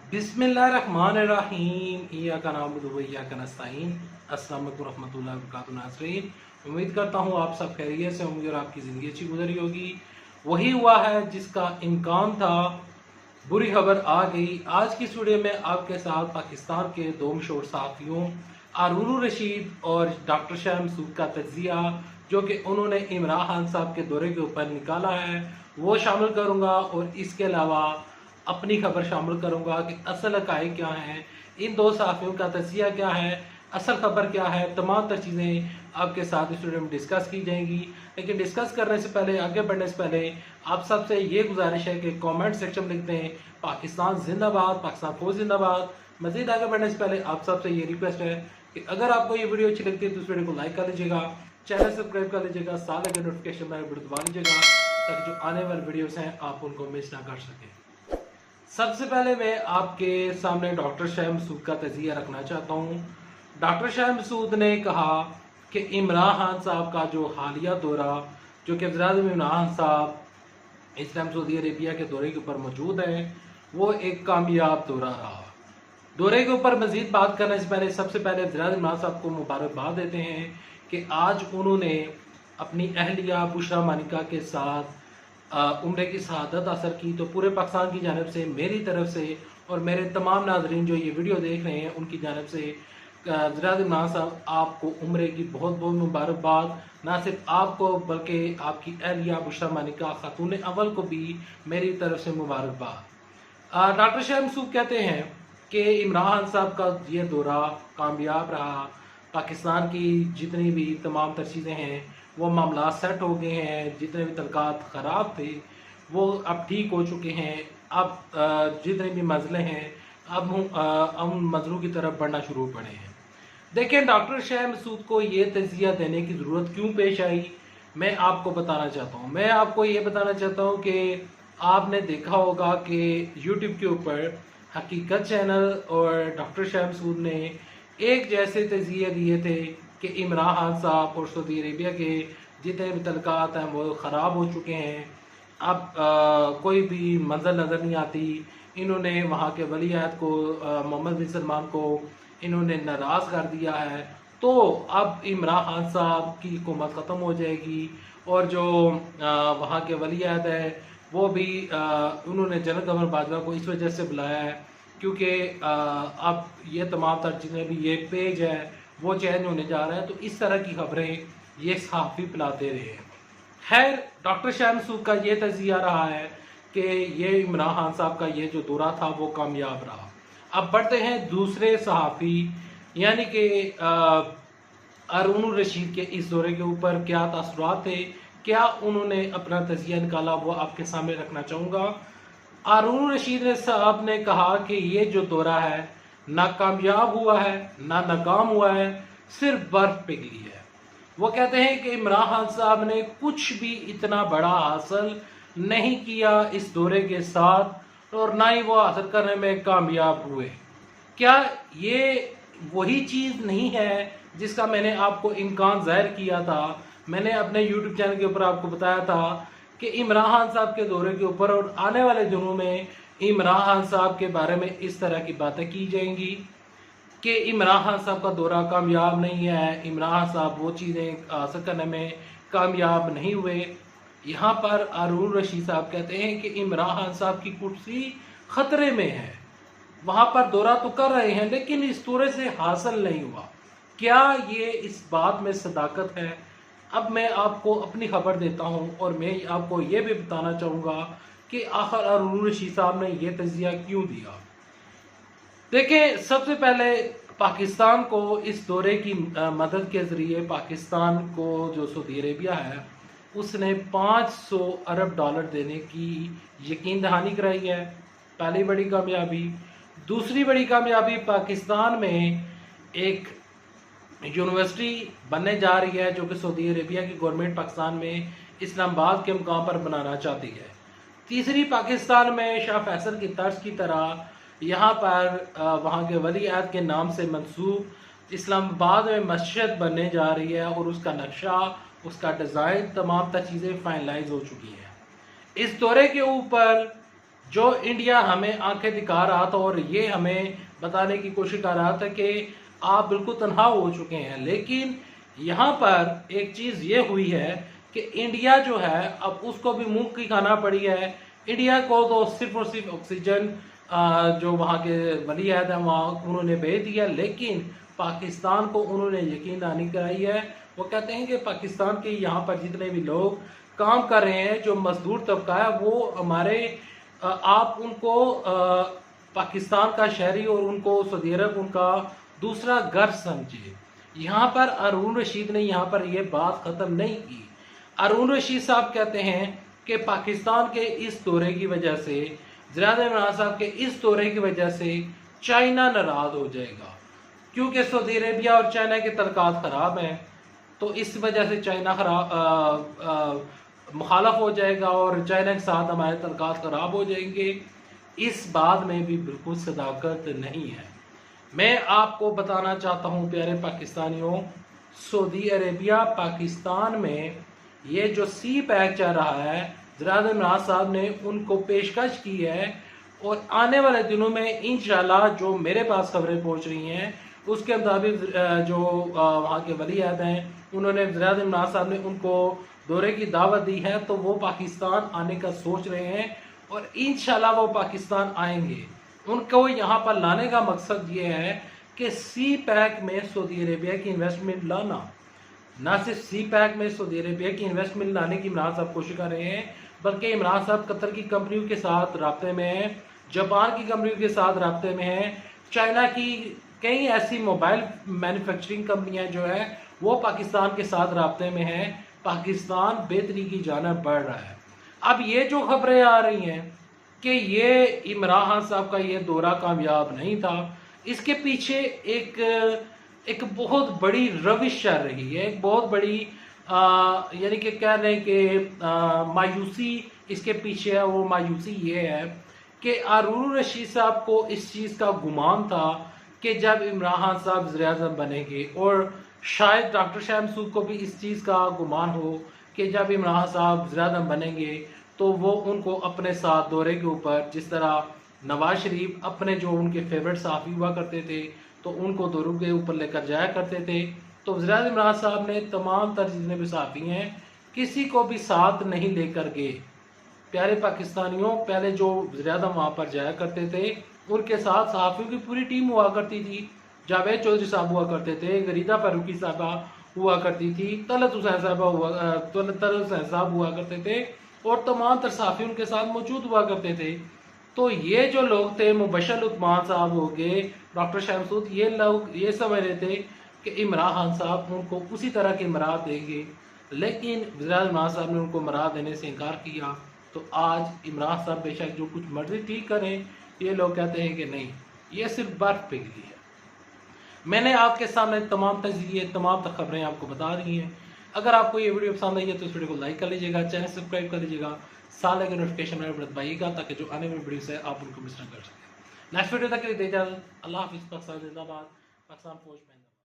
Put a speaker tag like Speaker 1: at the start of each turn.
Speaker 1: बिस्मिल्लाहिर्रहमानिर्रहीम इय्याका नअबुदु व इय्याका नस्तईन। अस्सलाम वालेकुम रहमतुल्लाहि व बरकातुहू। नाज़रीन, उम्मीद करता हूँ आप सब खैरियत से होंगे और आपकी ज़िंदगी अच्छी गुजरी होगी। वही हुआ है जिसका इम्कान था, बुरी खबर आ गई। आज की इस वीडियो में आपके साथ पाकिस्तान के दो मशहूर सहाफ़ियों हारून रशीद और डॉक्टर शाह मसूद का तज्ज़िया जो कि उन्होंने इमरान खान साहब के दौरे के ऊपर निकाला है वो शामिल करूँगा, और इसके अलावा अपनी खबर शामिल करूंगा कि असल हक़ाइक़ क्या हैं, इन दो सहाफ़ियों का तज़किया क्या है, असल खबर क्या है। तमाम तर चीज़ें आपके साथ इस वीडियो में डिस्कस की जाएंगी। लेकिन डिस्कस करने से पहले, आगे बढ़ने से पहले आप सबसे ये गुजारिश है कि कमेंट सेक्शन में लिखते हैं पाकिस्तान जिंदाबाद, पाकिस्तान फौज जिंदाबाद। मज़ीद आगे बढ़ने से पहले आप सबसे ये रिक्वेस्ट है कि अगर आपको ये वीडियो अच्छी लगती है तो इस वीडियो को लाइक कर लीजिएगा, चैनल सब्सक्राइब कर लीजिएगा, साथ लगे नोटिफिकेशन बेल दबा लीजिएगा ताकि जो आने वाले वीडियोस हैं आप उनको मिस ना कर सकें। सबसे पहले मैं आपके सामने डॉक्टर शाह मसूद का तज़किया रखना चाहता हूँ। डॉक्टर शाह मसूद ने कहा कि इमरान खान साहब का जो हालिया दौरा, जो कि वज़ीर-ए-आज़म इमरान खान साहब इस टाइम सऊदी अरेबिया के दौरे के ऊपर मौजूद हैं, वो एक कामयाब दौरा रहा। दौरे के ऊपर मज़ीद बात करने से पहले सबसे पहले वज़ीर-ए-आज़म इमरान साहब को मुबारकबाद देते हैं कि आज उन्होंने अपनी अहलिया बुशरा मानिका के साथ उम्रे की शहादत हासिल की। तो पूरे पाकिस्तान की जानिब से, मेरी तरफ से और मेरे तमाम नाज़रीन जो ये वीडियो देख रहे हैं उनकी जानिब से वज़ीर-ए-आज़म इमरान साहब आपको उम्रे की बहुत बहुत मुबारकबाद। ना सिर्फ आपको बल्कि आपकी अहलिया बुशरा मानिका खातून अव्वल को भी मेरी तरफ से मुबारकबाद। डॉक्टर शाह मसूद कहते हैं कि इमरान खान साहब का ये दौरा कामयाब रहा। पाकिस्तान की जितनी भी तमाम तर चीज़ें हैं वो मामला सेट हो गए हैं, जितने भी तलकात ख़राब थे वो अब ठीक हो चुके हैं। अब जितने भी मसले हैं अब हम मसलों की तरफ बढ़ना शुरू पड़े हैं। देखिए, डॉक्टर शाह मसूद को ये तज़किया देने की ज़रूरत क्यों पेश आई, मैं आपको बताना चाहता हूँ। मैं आपको ये बताना चाहता हूँ कि आपने देखा होगा कि यूट्यूब के ऊपर हकीकत चैनल और डॉक्टर शाह मसूद ने एक जैसे तज़किया दिए थे कि इमरान खान साहब और सऊदी अरेबिया के जितने भी तलकात हैं वो ख़राब हो चुके हैं। अब कोई भी मंजर नज़र नहीं आती। इन्होंने वहाँ के वली अहद को, मोहम्मद बिन सलमान को इन्होंने नाराज़ कर दिया है। तो अब इमरान खान साहब की हुकूमत ख़त्म हो जाएगी और जो वहाँ के वली अहद है वो भी उन्होंने जनरल कमर बाजवा को इस वजह से बुलाया है क्योंकि अब ये तमाम तर चीज़ें भी, ये पेज है वो चेंज होने जा रहा है। तो इस तरह की खबरें ये सहाफ़ी फैलाते रहे हैं। खैर, डॉक्टर शाह मसूद का ये तज़किया रहा है कि ये इमरान खान साहब का ये जो दौरा था वो कामयाब रहा। अब बढ़ते हैं दूसरे सहाफ़ी यानी कि हारून रशीद के इस दौरे के ऊपर क्या तासुरात थे, क्या उन्होंने अपना तज़किया निकाला, वो आपके सामने रखना चाहूँगा। हारून रशीद साहब ने कहा कि ये जो दौरा है ना कामयाब हुआ है ना नाकाम हुआ है, सिर्फ बर्फ पिघली है। वो कहते हैं कि इमरान खान साहब ने कुछ भी इतना बड़ा हासिल नहीं किया इस दौरे के साथ और ना ही वो हासिल करने में कामयाब हुए। क्या ये वही चीज़ नहीं है जिसका मैंने आपको इम्कान ज़ाहिर किया था? मैंने अपने यूट्यूब चैनल के ऊपर आपको बताया था कि इमरान खान साहब के दौरे के ऊपर और आने वाले दिनों में इमरान खान साहब के बारे में इस तरह की बातें की जाएंगी कि इमरान खान साहब का दौरा कामयाब नहीं है, इमरान खान साहब वो चीज़ें हासिल करने में कामयाब नहीं हुए। यहाँ पर हारून रशीद साहब कहते हैं कि इमरान खान साहब की कुर्सी ख़तरे में है। वहाँ पर दौरा तो कर रहे हैं लेकिन इस दौरे से हासिल नहीं हुआ। क्या ये इस बात में सदाकत है? अब मैं आपको अपनी खबर देता हूँ और मैं आपको ये भी बताना चाहूँगा कि आखिर हारून रशीद साहब ने यह तज़किया क्यों दिया। देखिए, सबसे पहले पाकिस्तान को इस दौरे की मदद के ज़रिए पाकिस्तान को जो सऊदी अरेबिया है उसने 500 अरब डॉलर देने की यकीन दहानी कराई है। पहली बड़ी कामयाबी। दूसरी बड़ी कामयाबी, पाकिस्तान में एक यूनिवर्सिटी बनने जा रही है जो कि सऊदी अरेबिया की गवर्नमेंट पाकिस्तान में इस्लामाबाद के मुकाम पर बनाना चाहती है। तीसरी, पाकिस्तान में शाह फैसल की तर्ज की तरह यहाँ पर वहाँ के वली अहद के नाम से मंसूब इस्लामाबाद में मस्जिद बनने जा रही है और उसका नक्शा, उसका डिज़ाइन, तमाम तर चीज़ें फाइनलाइज हो चुकी हैं। इस दौरे के ऊपर जो इंडिया हमें आंखें दिखा रहा था और ये हमें बताने की कोशिश कर रहा था कि आप बिल्कुल तनहा हो चुके हैं, लेकिन यहाँ पर एक चीज़ ये हुई है कि इंडिया जो है अब उसको भी मुंह की खाना पड़ी है। इंडिया को तो सिर्फ और सिर्फ ऑक्सीजन जो वहाँ के वली अहद हैं वहाँ उन्होंने भेज दिया, लेकिन पाकिस्तान को उन्होंने यकीन दहानी कराई है। वो कहते हैं कि पाकिस्तान के यहाँ पर जितने भी लोग काम कर रहे हैं, जो मजदूर तबका है, वो हमारे आप उनको पाकिस्तान का शहरी और उनको सऊदी अरब उनका दूसरा घर समझे। यहाँ पर अरून रशीद ने यहाँ पर यह बात ख़त्म नहीं की। अरून रशीद साहब कहते हैं कि पाकिस्तान के इस दौरे की वजह से, ज़ियाद इमरान साहब के इस दौरे की वजह से चाइना नाराज़ हो जाएगा, क्योंकि सऊदी अरेबिया और चाइना के तल्लुकात ख़राब हैं, तो इस वजह से चाइना मुखालफ हो जाएगा और चाइना के साथ हमारे तल्लुकात ख़राब हो जाएंगे। इस बात में भी बिल्कुल सदाकत नहीं है। मैं आपको बताना चाहता हूँ प्यारे पाकिस्तानियों, सऊदी अरेबिया पाकिस्तान में ये जो सी पैक चल रहा है, ज़ियाद इमरान साहब ने उनको पेशकश की है और आने वाले दिनों में इंशाल्लाह जो मेरे पास खबरें पहुँच रही हैं उसके मुताबिक जो वहाँ के वली अहद हैं उन्होंने ज़ियाद इमरान साहब ने उनको दौरे की दावत दी है, तो वो पाकिस्तान आने का सोच रहे हैं और इंशाल्लाह वो पाकिस्तान आएंगे। उनको यहाँ पर लाने का मकसद ये है कि सी पैक में सऊदी अरेबिया की इन्वेस्टमेंट लाना, ना सिर्फ सी पैक में सऊदी अरेबिया की इन्वेस्टमेंट लाने की इमरान साहब कोशिश कर रहे हैं, बल्कि इमरान साहब कतर की कंपनियों के साथ राब्ते में हैं, जापान की कंपनियों के साथ राब्ते में हैं, चाइना की कई ऐसी मोबाइल मैन्युफैक्चरिंग कंपनियां जो है वो पाकिस्तान के साथ राब्ते में हैं। पाकिस्तान बेहतरी की जानब बढ़ रहा है। अब ये जो खबरें आ रही हैं कि ये इमरान खान साहब का ये दौरा कामयाब नहीं था, इसके पीछे एक बहुत बड़ी रविश चल रही है, एक बहुत बड़ी यानी कि कह रहे हैं कि मायूसी इसके पीछे है। वो मायूसी ये है कि अरून रशीद साहब को इस चीज़ का गुमान था कि जब इमरान खान साहब वज़ीर-ए-आज़म बनेंगे, और शायद डॉक्टर शाह मसूद को भी इस चीज़ का गुमान हो कि जब इमरान साहब वज़ीर-ए-आज़म बनेंगे तो वो उनको अपने साथ दौरे के ऊपर, जिस तरह नवाज शरीफ अपने जो उनके फेवरेट सहाफ़ी हुआ करते थे तो उनको दौरों के ऊपर लेकर जाया करते थे, तो वज़ीर-ए-आज़म इमरान साहब ने तमाम तर जितने भी सहाफ़ी हैं किसी को भी साथ नहीं लेकर गए। प्यारे पाकिस्तानियों, पहले जो वज़ीर-ए-आज़म वहाँ पर जाया करते थे उनके साथ सहाफ़ियों की पूरी टीम हुआ करती थी। जावेद चौधरी साहब हुआ करते थे, गरीदा फारूकी साहबा हुआ करती थी, तलत हुसैन साहब हुआ करते थे और तमाम तर सहाफ़ी उनके साथ मौजूद हुआ करते थे। तो ये जो लोग थे, मुबशर उस्मान साहब हो गए, डॉक्टर शाह मसूद, ये लोग ये समझ रहे थे कि इमरान खान साहब उनको उसी तरह की मराद देंगे, लेकिन वज़ीर-ए-आज़म इमरान साहब ने उनको मराद देने से इनकार किया। तो आज इमरान साहब बेशक जो कुछ मर्जी ठीक करें, ये लोग कहते हैं कि नहीं, ये सिर्फ बर्फ पिघली है। मैंने आपके सामने तमाम तजज़िये, तमाम खबरें आपको बता दी हैं। अगर आपको ये वीडियो पसंद आई है तो इस वीडियो को लाइक कर लीजिएगा, चैनल सब्सक्राइब कर लीजिएगा, साल के नोटिफिकेशन में दबाइएगा ताकि जो आने वाली वीडियोस है आप उनको मिस ना कर सकें। नेक्स्ट वीडियो तक के लिए इजाज़त। अल्लाह हाफ़िज़। पाकिस्तान जिंदाबाद। पाकिस्तान फौज में